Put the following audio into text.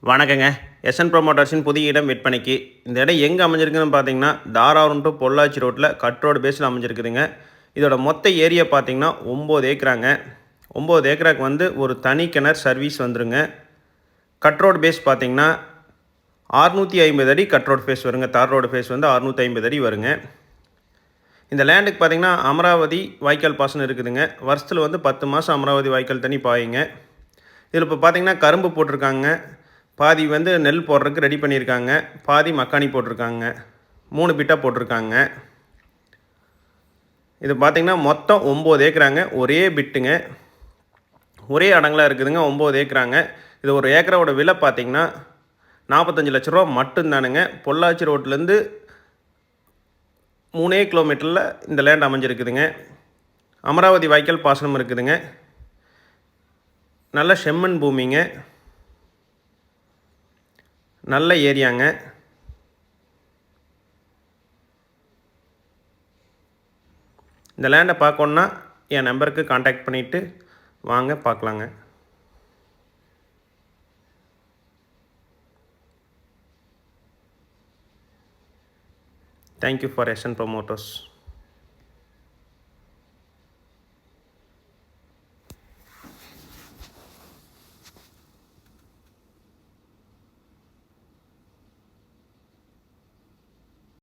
வணக்கங்க. எஸ்என் ப்ரொமோட்டர்ஸின் புதிய இடம் விற்பனைக்கு. இந்த இடம் எங்கே அமைஞ்சிருக்குன்னு பார்த்தீங்கன்னா, தாராபுரம் டு பொள்ளாச்சி ரோட்டில் கட் ரோடு பேஸில் அமைஞ்சிருக்குதுங்க. இதோட மொத்த ஏரியா பார்த்தீங்கன்னா 9 ஏக்கராங்க. 9 ஏக்கராக்கு வந்து ஒரு தனி கிணறு சர்வீஸ் வந்துருங்க. கட் ரோடு பேஸ் பார்த்தீங்கன்னா 650 அடி கட் ரோடு ஃபேஸ் வருங்க. தார் ரோடு ஃபேஸ் வந்து 650 அடி வருங்க. இந்த லேண்டுக்கு பார்த்தீங்கன்னா அமராவதி வாய்க்கால் பாசனம் இருக்குதுங்க. வருஷத்தில் வந்து 10 மாதம் அமராவதி வாய்க்கால் தண்ணி பாயுங்க. இதில் இப்போ பார்த்தீங்கன்னா கரும்பு போட்டிருக்காங்க. பாதி வந்து நெல் போடுறதுக்கு ரெடி பண்ணியிருக்காங்க. பாதி மக்காணி போட்டிருக்காங்க. 3 பிட்டா போட்டிருக்காங்க. இது பார்த்திங்கன்னா மொத்தம் 9 ஏக்கராங்க. ஒரே பிட்டுங்க. ஒரே அடங்கலாக இருக்குதுங்க. 9 ஏக்கராங்க. இது ஒரு ஏக்கரோட விலை பார்த்திங்கன்னா 45 லட்ச ரூபா மட்டும்தானுங்க. பொள்ளாச்சி ரோட்லேருந்து 3 கிலோமீட்டரில் இந்த லேண்ட் அமைஞ்சிருக்குதுங்க. அமராவதி வாய்க்கால் பாசனம் இருக்குதுங்க. நல்ல செம்மண் பூமிங்க. நல்ல ஏரியாங்க. இந்த லேண்டை பார்க்கணுன்னா என் நம்பருக்கு காண்டாக்ட் பண்ணிவிட்டு வாங்க பார்க்கலாங்க. Thank you for SN promoters.